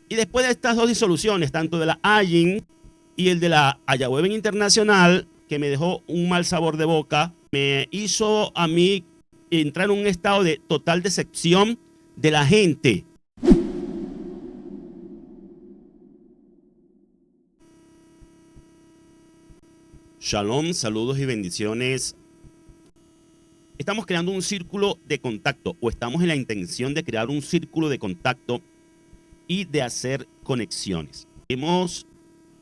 Y después de estas dos disoluciones, tanto de la AYIN y el de la Ayahuasca Internacional, que me dejó un mal sabor de boca, me hizo a mí entrar en un estado de total decepción de la gente. Shalom, saludos y bendiciones. Estamos creando un círculo de contacto, o estamos en la intención de crear un círculo de contacto y de hacer conexiones. Hemos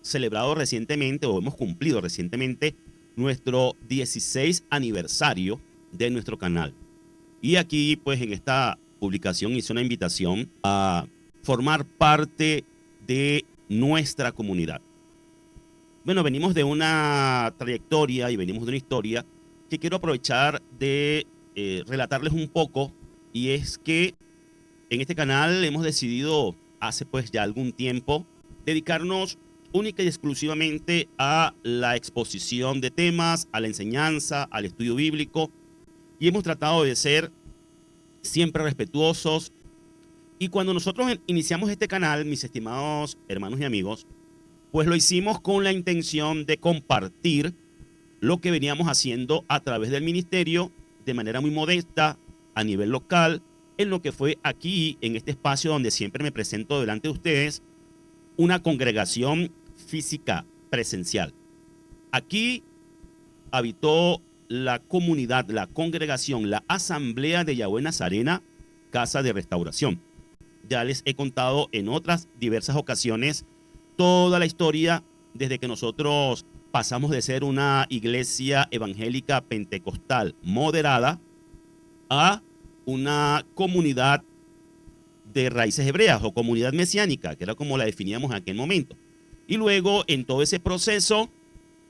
celebrado recientemente, o hemos cumplido recientemente, nuestro 16 aniversario de nuestro canal. Y aquí, pues, en esta publicación hice una invitación a formar parte de nuestra comunidad. Bueno, venimos de una trayectoria y venimos de una historia que quiero aprovechar de relatarles un poco, y es que en este canal hemos decidido hace pues ya algún tiempo dedicarnos única y exclusivamente a la exposición de temas, a la enseñanza, al estudio bíblico, y hemos tratado de ser siempre respetuosos. Y cuando nosotros iniciamos este canal, mis estimados hermanos y amigos, pues lo hicimos con la intención de compartir lo que veníamos haciendo a través del ministerio de manera muy modesta a nivel local, en lo que fue aquí, en este espacio donde siempre me presento delante de ustedes, una congregación física presencial. Aquí habitó la comunidad, la congregación, la Asamblea de Yahweh Nazarena, Casa de Restauración. Ya les he contado en otras diversas ocasiones toda la historia desde que nosotros pasamos de ser una iglesia evangélica pentecostal moderada a una comunidad de raíces hebreas o comunidad mesiánica, que era como la definíamos en aquel momento. Y luego, en todo ese proceso,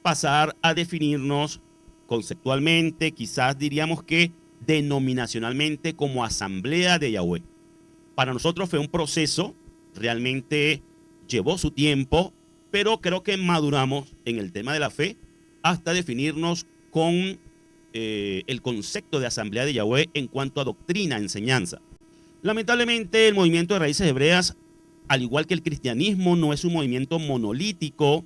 pasar a definirnos conceptualmente, quizás diríamos que denominacionalmente, como Asamblea de Yahweh. Para nosotros fue un proceso, realmente llevó su tiempo, pero creo que maduramos en el tema de la fe hasta definirnos con el concepto de Asamblea de Yahweh en cuanto a doctrina, enseñanza. Lamentablemente, el movimiento de raíces hebreas, al igual que el cristianismo, no es un movimiento monolítico,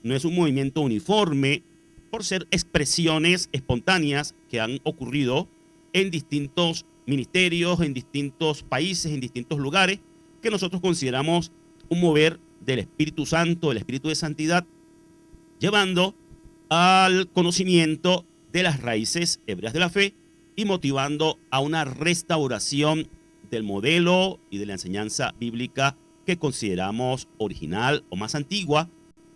no es un movimiento uniforme, por ser expresiones espontáneas que han ocurrido en distintos ministerios, en distintos países, en distintos lugares, que nosotros consideramos un mover del Espíritu Santo, del Espíritu de Santidad, llevando al conocimiento de las raíces hebreas de la fe y motivando a una restauración del modelo y de la enseñanza bíblica que consideramos original o más antigua,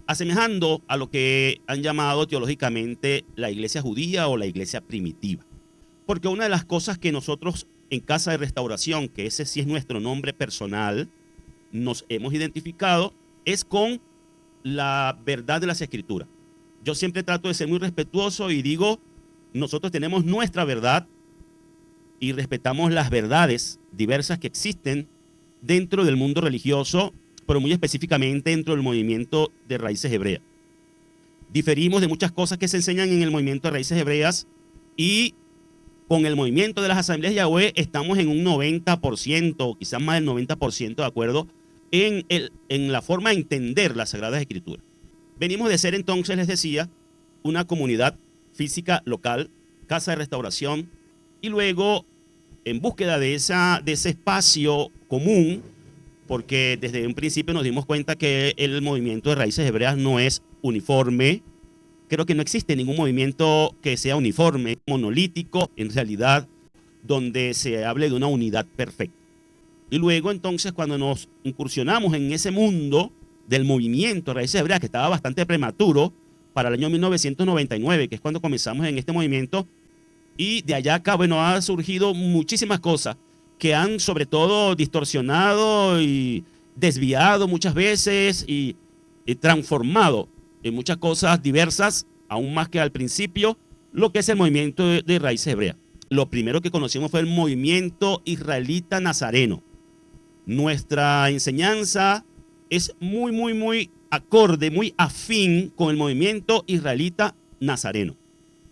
asemejando a lo que han llamado teológicamente la iglesia judía o la iglesia primitiva. Porque una de las cosas que nosotros en Casa de Restauración, que ese sí es nuestro nombre personal, nos hemos identificado es con la verdad de las Escrituras. Yo siempre trato de ser muy respetuoso y digo, nosotros tenemos nuestra verdad y respetamos las verdades diversas que existen dentro del mundo religioso, pero muy específicamente dentro del movimiento de raíces hebreas. Diferimos de muchas cosas que se enseñan en el movimiento de raíces hebreas, y con el movimiento de las asambleas de Yahweh estamos en un 90%, o quizás más del 90% de acuerdo en la forma de entender las Sagradas Escrituras. Venimos de ser entonces, les decía, una comunidad física local, Casa de Restauración, y luego en búsqueda de ese espacio común, porque desde un principio nos dimos cuenta que el movimiento de raíces hebreas no es uniforme. Creo que no existe ningún movimiento que sea uniforme, monolítico, en realidad, donde se hable de una unidad perfecta. Y luego entonces cuando nos incursionamos en ese mundo del movimiento de raíces hebreas, que estaba bastante prematuro para el año 1999, que es cuando comenzamos en este movimiento, y de allá acá, bueno, ha surgido muchísimas cosas que han sobre todo distorsionado y desviado muchas veces y transformado en muchas cosas diversas, aún más que al principio, lo que es el movimiento de raíces hebreas. Lo primero que conocimos fue el movimiento israelita nazareno. Nuestra enseñanza es muy acorde, muy afín con el movimiento israelita nazareno.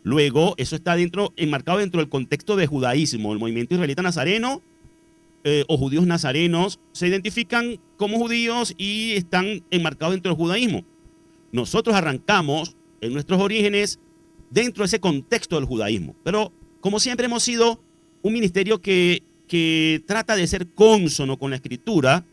Luego, eso está enmarcado dentro del contexto de judaísmo. El movimiento israelita nazareno o judíos nazarenos se identifican como judíos y están enmarcados dentro del judaísmo. Nosotros arrancamos en nuestros orígenes dentro de ese contexto del judaísmo. Pero como siempre hemos sido un ministerio que trata de ser cónsono con la Escritura,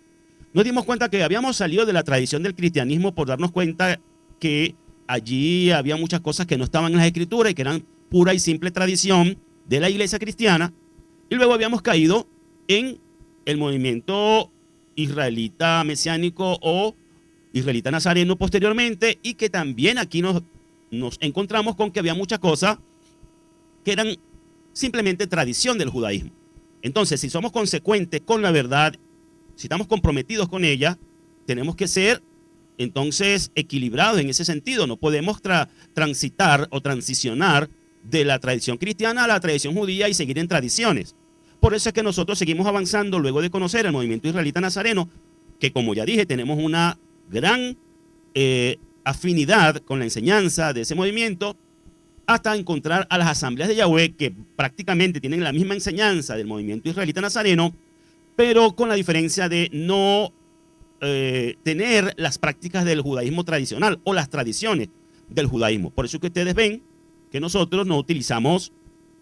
nos dimos cuenta que habíamos salido de la tradición del cristianismo por darnos cuenta que allí había muchas cosas que no estaban en las Escrituras y que eran pura y simple tradición de la iglesia cristiana. Y luego habíamos caído en el movimiento israelita mesiánico o israelita nazareno posteriormente, y que también aquí nos encontramos con que había muchas cosas que eran simplemente tradición del judaísmo. Entonces, si somos consecuentes con la verdad, si estamos comprometidos con ella, tenemos que ser entonces equilibrados en ese sentido. No podemos transitar o transicionar de la tradición cristiana a la tradición judía y seguir en tradiciones. Por eso es que nosotros seguimos avanzando luego de conocer el movimiento israelita nazareno, que como ya dije, tenemos una gran afinidad con la enseñanza de ese movimiento, hasta encontrar a las asambleas de Yahweh, que prácticamente tienen la misma enseñanza del movimiento israelita nazareno, pero con la diferencia de no tener las prácticas del judaísmo tradicional o las tradiciones del judaísmo. Por eso es que ustedes ven que nosotros no utilizamos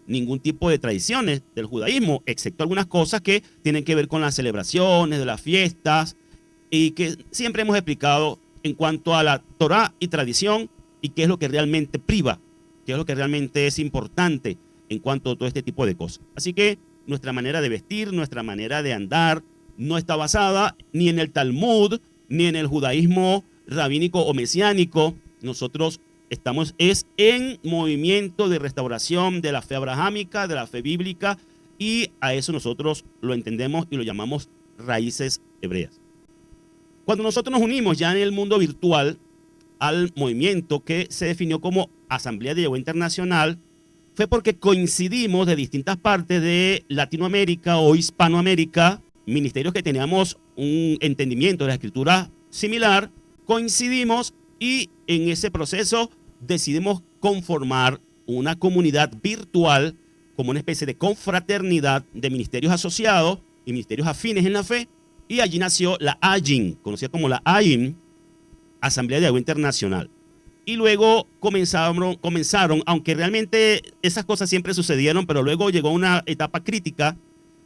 ningún tipo de tradiciones del judaísmo, excepto algunas cosas que tienen que ver con las celebraciones, de las fiestas, y que siempre hemos explicado en cuanto a la Torá y tradición y qué es lo que realmente priva, qué es lo que realmente es importante en cuanto a todo este tipo de cosas. Así que nuestra manera de vestir, nuestra manera de andar, no está basada ni en el Talmud, ni en el judaísmo rabínico o mesiánico. Nosotros estamos en movimiento de restauración de la fe abrahámica, de la fe bíblica, y a eso nosotros lo entendemos y lo llamamos raíces hebreas. Cuando nosotros nos unimos ya en el mundo virtual al movimiento que se definió como Asamblea de Yahweh Internacional, fue porque coincidimos de distintas partes de Latinoamérica o Hispanoamérica, ministerios que teníamos un entendimiento de la escritura similar, coincidimos y en ese proceso decidimos conformar una comunidad virtual como una especie de confraternidad de ministerios asociados y ministerios afines en la fe, y allí nació la AYIN, conocida como la AYIN, Asamblea de Yahweh Internacional. Y luego comenzaron, aunque realmente esas cosas siempre sucedieron, pero luego llegó una etapa crítica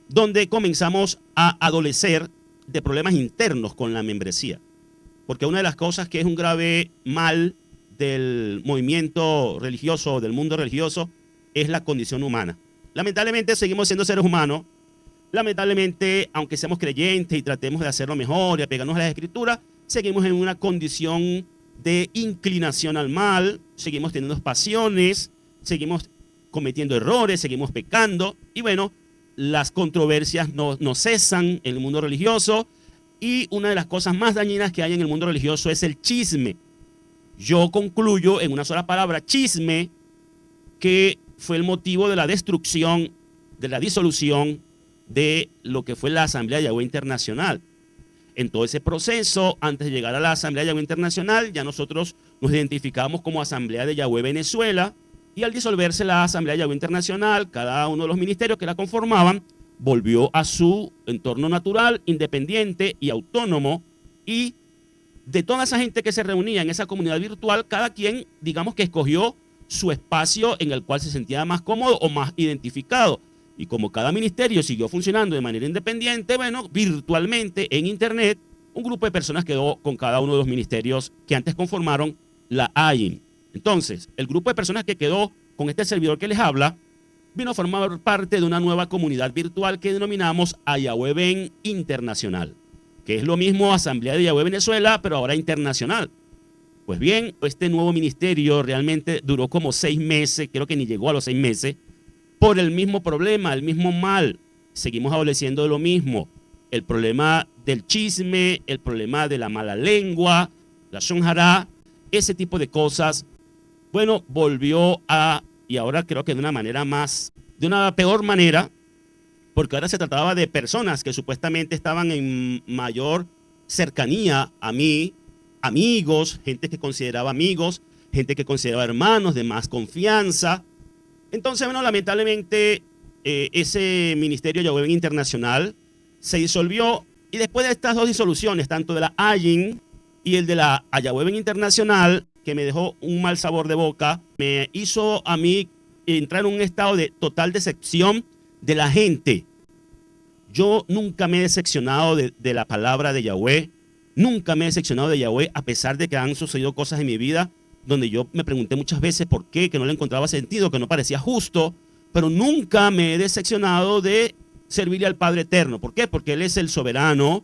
donde comenzamos a adolecer de problemas internos con la membresía. Porque una de las cosas que es un grave mal del movimiento religioso, del mundo religioso, es la condición humana. Lamentablemente seguimos siendo seres humanos. Lamentablemente, aunque seamos creyentes y tratemos de hacerlo mejor y apegarnos a las escrituras, seguimos en una condición de inclinación al mal, seguimos teniendo pasiones, seguimos cometiendo errores, seguimos pecando. Y bueno, las controversias no cesan en el mundo religioso, y una de las cosas más dañinas que hay en el mundo religioso es el chisme. Yo concluyo en una sola palabra: chisme, que fue el motivo de la destrucción, de la disolución de lo que fue la Asamblea de Yahweh Internacional. En todo ese proceso, antes de llegar a la Asamblea de Yahweh Internacional, ya nosotros nos identificamos como Asamblea de Yahweh Venezuela, y al disolverse la Asamblea de Yahweh Internacional, cada uno de los ministerios que la conformaban volvió a su entorno natural, independiente y autónomo, y de toda esa gente que se reunía en esa comunidad virtual, cada quien, digamos que escogió su espacio en el cual se sentía más cómodo o más identificado. Y como cada ministerio siguió funcionando de manera independiente, bueno, virtualmente en internet, un grupo de personas quedó con cada uno de los ministerios que antes conformaron la AYIN. Entonces, el grupo de personas que quedó con este servidor que les habla, vino a formar parte de una nueva comunidad virtual que denominamos Yahweh Ben Internacional, que es lo mismo Asamblea de Yahweh Venezuela, pero ahora internacional. Pues bien, este nuevo ministerio realmente duró como 6 meses, creo que ni llegó a los 6 meses, por el mismo problema, el mismo mal. Seguimos adoleciendo de lo mismo. El problema del chisme, el problema de la mala lengua, la shonjará, ese tipo de cosas. Bueno, volvió y ahora creo que de una peor manera, porque ahora se trataba de personas que supuestamente estaban en mayor cercanía a mí, amigos, gente que consideraba amigos, gente que consideraba hermanos de más confianza. Entonces, bueno, lamentablemente ese ministerio Yahweh Internacional se disolvió y después de estas dos disoluciones, tanto de la AYIN y el de la Ayahuasca Internacional, que me dejó un mal sabor de boca, me hizo a mí entrar en un estado de total decepción de la gente. Yo nunca me he decepcionado de la palabra de Yahweh, nunca me he decepcionado de Yahweh, a pesar de que han sucedido cosas en mi vida donde yo me pregunté muchas veces por qué, que no le encontraba sentido, que no parecía justo, pero nunca me he decepcionado de servirle al Padre Eterno. ¿Por qué? Porque Él es el soberano,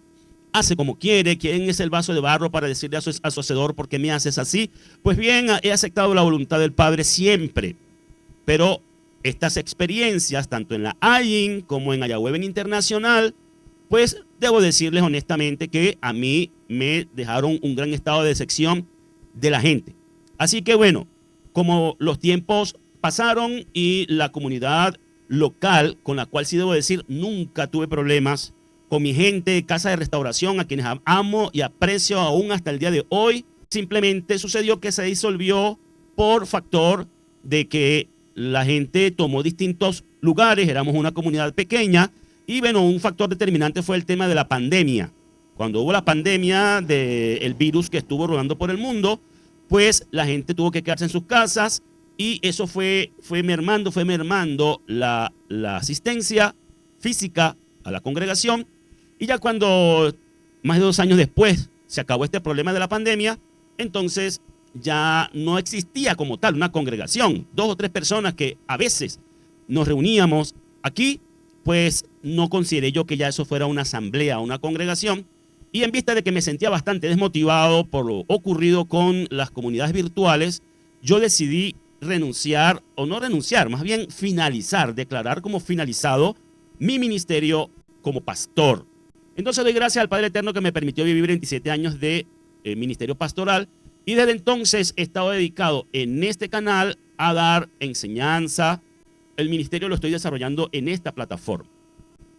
hace como quiere. ¿Quién es el vaso de barro para decirle a su hacedor por qué me haces así? Pues bien, he aceptado la voluntad del Padre siempre, pero estas experiencias, tanto en la AYIN como en Ayahuasca Internacional, pues debo decirles honestamente que a mí me dejaron un gran estado de decepción de la gente. Así que bueno, como los tiempos pasaron y la comunidad local, con la cual sí debo decir, nunca tuve problemas con mi gente de casa de restauración, a quienes amo y aprecio aún hasta el día de hoy, simplemente sucedió que se disolvió por factor de que la gente tomó distintos lugares, éramos una comunidad pequeña, y bueno, un factor determinante fue el tema de la pandemia. Cuando hubo la pandemia del virus que estuvo rodando por el mundo, pues la gente tuvo que quedarse en sus casas y eso fue mermando la asistencia física a la congregación. Y ya cuando más de 2 años después se acabó este problema de la pandemia, entonces ya no existía como tal una congregación. 2 o 3 personas que a veces nos reuníamos aquí, pues no consideré yo que ya eso fuera una asamblea, una congregación. Y en vista de que me sentía bastante desmotivado por lo ocurrido con las comunidades virtuales, yo decidí renunciar, o no renunciar, más bien finalizar, declarar como finalizado mi ministerio como pastor. Entonces doy gracias al Padre Eterno que me permitió vivir 27 años de ministerio pastoral, y desde entonces he estado dedicado en este canal a dar enseñanza. El ministerio lo estoy desarrollando en esta plataforma.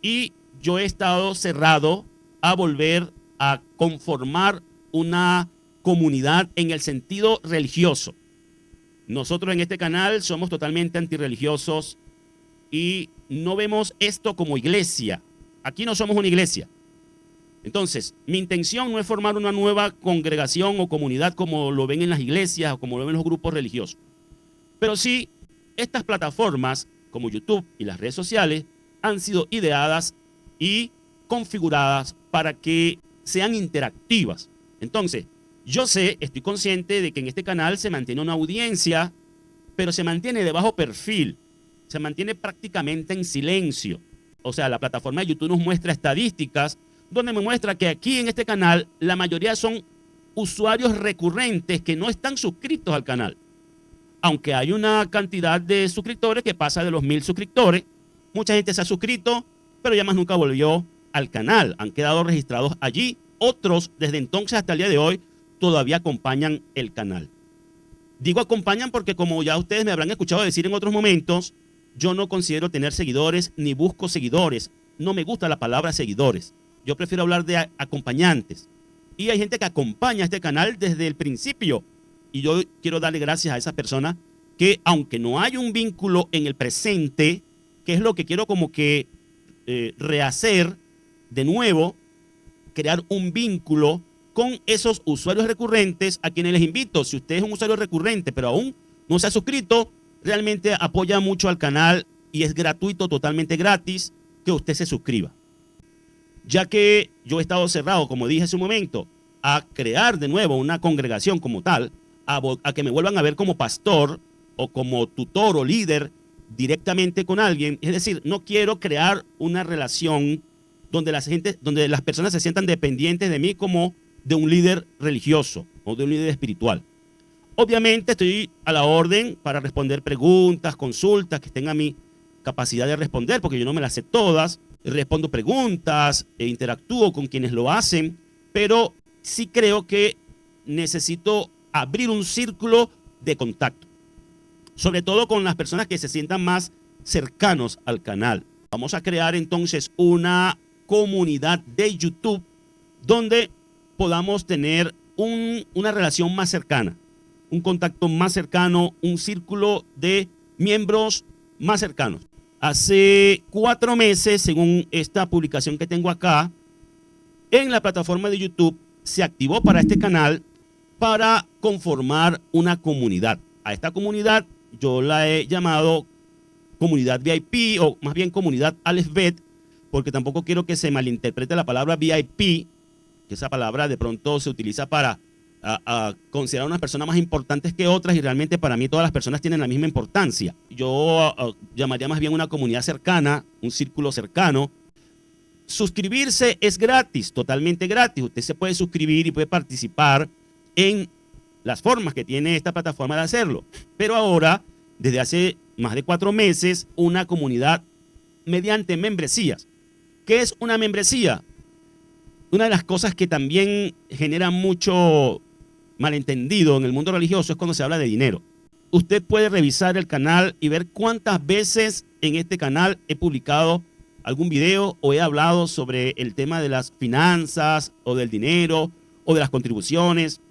Y yo he estado cerrado a volver a conformar una comunidad en el sentido religioso. Nosotros en este canal somos totalmente antirreligiosos y no vemos esto como iglesia. Aquí no somos una iglesia. Entonces, mi intención no es formar una nueva congregación o comunidad como lo ven en las iglesias o como lo ven los grupos religiosos. Pero sí, estas plataformas como YouTube y las redes sociales han sido ideadas y configuradas para que sean interactivas. Entonces, yo sé, estoy consciente de que en este canal se mantiene una audiencia, pero se mantiene de bajo perfil, se mantiene prácticamente en silencio. O sea, la plataforma de YouTube nos muestra estadísticas donde me muestra que aquí en este canal la mayoría son usuarios recurrentes que no están suscritos al canal. Aunque hay una cantidad de suscriptores que pasa de los 1000 suscriptores, mucha gente se ha suscrito, pero ya más nunca volvió al canal. Han quedado registrados allí. Otros, desde entonces hasta el día de hoy, todavía acompañan el canal. Digo acompañan porque, como ya ustedes me habrán escuchado decir en otros momentos, yo no considero tener seguidores ni busco seguidores. No me gusta la palabra seguidores. Yo prefiero hablar de acompañantes. Y hay gente que acompaña este canal desde el principio. Y yo quiero darle gracias a esas personas que, aunque no hay un vínculo en el presente, que es lo que quiero como que rehacer de nuevo, crear un vínculo con esos usuarios recurrentes a quienes les invito. Si usted es un usuario recurrente pero aún no se ha suscrito, realmente apoya mucho al canal y es gratuito, totalmente gratis, que usted se suscriba. Ya que yo he estado cerrado, como dije hace un momento, a crear de nuevo una congregación como tal, a que me vuelvan a ver como pastor o como tutor o líder directamente con alguien. Es decir, no quiero crear una relación donde las personas se sientan dependientes de mí como de un líder religioso o de un líder espiritual. Obviamente estoy a la orden para responder preguntas, consultas que estén a mi capacidad de responder, porque yo no me las sé todas. Respondo preguntas e interactúo con quienes lo hacen, pero sí creo que necesito abrir un círculo de contacto, sobre todo con las personas que se sientan más cercanos al canal. Vamos a crear entonces una comunidad de YouTube donde podamos tener una relación más cercana, un contacto más cercano, un círculo de miembros más cercanos. Hace 4 meses, según esta publicación que tengo acá, en la plataforma de YouTube se activó para este canal para conformar una comunidad. A esta comunidad yo la he llamado comunidad VIP o más bien comunidad Aleph Bet, porque tampoco quiero que se malinterprete la palabra VIP, que esa palabra de pronto se utiliza para considerar a unas personas más importantes que otras y realmente para mí todas las personas tienen la misma importancia. Yo llamaría más bien una comunidad cercana, un círculo cercano. Suscribirse es gratis, totalmente gratis. Usted se puede suscribir y puede participar en las formas que tiene esta plataforma de hacerlo. Pero ahora, desde hace más de 4 meses, una comunidad mediante membresías. ¿Qué es una membresía? Una de las cosas que también genera mucho malentendido en el mundo religioso es cuando se habla de dinero. Usted puede revisar el canal y ver cuántas veces en este canal he publicado algún video o he hablado sobre el tema de las finanzas o del dinero o de las contribuciones,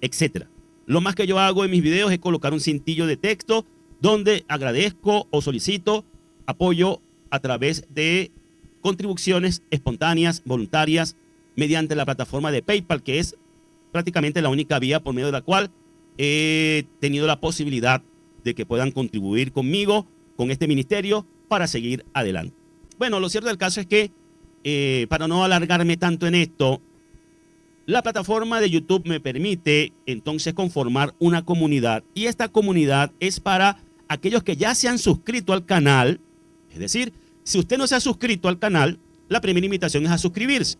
etcétera. Lo más que yo hago en mis videos es colocar un cintillo de texto donde agradezco o solicito apoyo a través de contribuciones espontáneas, voluntarias, mediante la plataforma de PayPal, que es prácticamente la única vía por medio de la cual he tenido la posibilidad de que puedan contribuir conmigo, con este ministerio, para seguir adelante. Bueno, lo cierto del caso es que, para no alargarme tanto en esto, la plataforma de YouTube me permite entonces conformar una comunidad, y esta comunidad es para aquellos que ya se han suscrito al canal. Es decir, si usted no se ha suscrito al canal, la primera invitación es a suscribirse.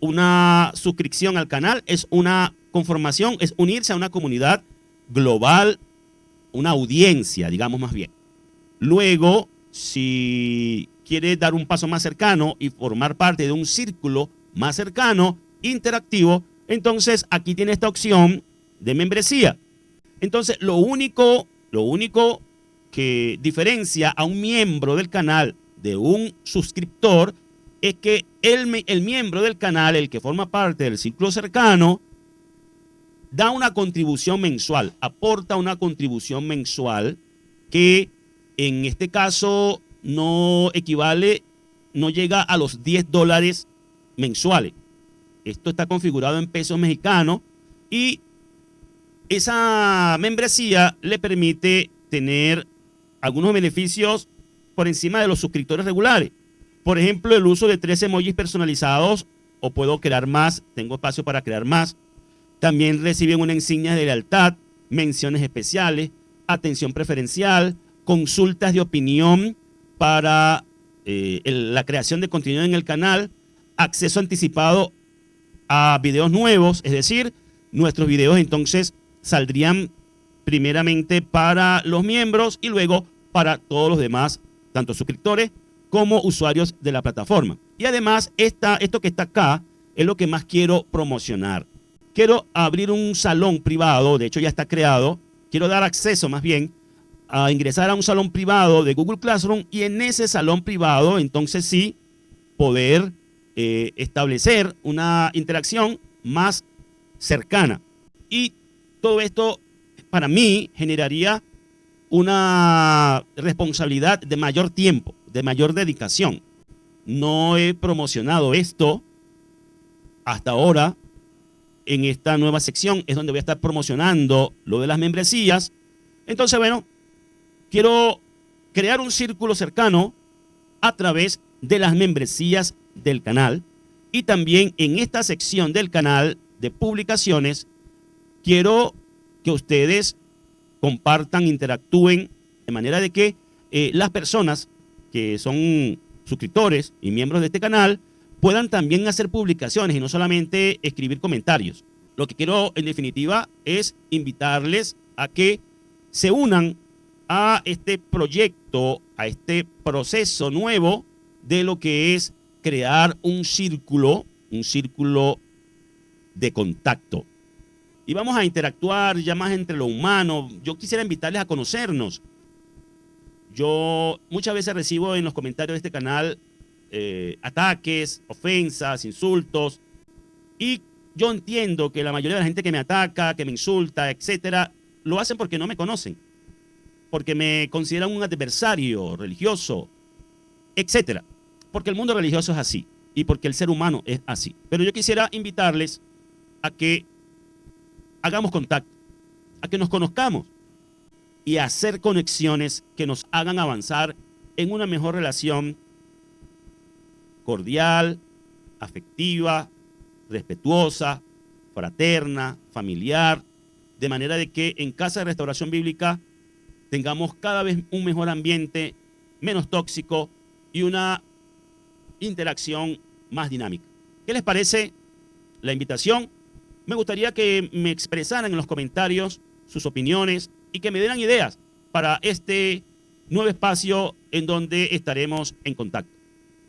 Una suscripción al canal es una conformación, es unirse a una comunidad global, una audiencia, digamos más bien. Luego, si quiere dar un paso más cercano y formar parte de un círculo más cercano, interactivo, entonces aquí tiene esta opción de membresía. Entonces, lo único que diferencia a un miembro del canal de un suscriptor es que el miembro del canal, el que forma parte del círculo cercano, da una contribución mensual, aporta una contribución mensual que en este caso no equivale, no llega a los $10 mensuales. Esto está configurado en pesos mexicanos y esa membresía le permite tener algunos beneficios por encima de los suscriptores regulares. Por ejemplo, el uso de 3 emojis personalizados, o puedo crear más, tengo espacio para crear más. También reciben una insignia de lealtad, menciones especiales, atención preferencial, consultas de opinión para la creación de contenido en el canal, acceso anticipado a videos nuevos, es decir, nuestros videos entonces saldrían primeramente para los miembros y luego para todos los demás, tanto suscriptores como usuarios de la plataforma. Y además, esto que está acá es lo que más quiero promocionar. Quiero abrir un salón privado, de hecho ya está creado. Quiero dar acceso más bien a ingresar a un salón privado de Google Classroom y en ese salón privado entonces sí poder establecer una interacción más cercana. Y todo esto para mí generaría una responsabilidad de mayor tiempo, de mayor dedicación. No he promocionado esto hasta ahora. En esta nueva sección es donde voy a estar promocionando lo de las membresías. Entonces, bueno, quiero crear un círculo cercano a través de las membresías del canal. Y también en esta sección del canal de publicaciones, quiero que ustedes compartan, interactúen, de manera de que las personas que son suscriptores y miembros de este canal puedan también hacer publicaciones y no solamente escribir comentarios. Lo que quiero, en definitiva, es invitarles a que se unan a este proyecto, a este proceso nuevo de lo que es crear un círculo de contacto. Y vamos a interactuar ya más entre lo humano. Yo quisiera invitarles a conocernos. Yo muchas veces recibo en los comentarios de este canal ataques, ofensas, insultos. Y yo entiendo que la mayoría de la gente que me ataca, que me insulta, etcétera, lo hacen porque no me conocen. porque me consideran un adversario religioso, etcétera. Porque el mundo religioso es así y porque el ser humano es así. Pero yo quisiera invitarles a que hagamos contacto, a que nos conozcamos y a hacer conexiones que nos hagan avanzar en una mejor relación cordial, afectiva, respetuosa, fraterna, familiar, de manera de que en Casa de Restauración Bíblica tengamos cada vez un mejor ambiente, menos tóxico y una interacción más dinámica. ¿Qué les parece la invitación? Me gustaría que me expresaran en los comentarios sus opiniones y que me dieran ideas para este nuevo espacio en donde estaremos en contacto.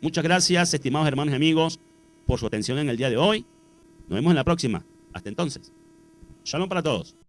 Muchas gracias, estimados hermanos y amigos, por su atención en el día de hoy. Nos vemos en la próxima. Hasta entonces. Shalom para todos.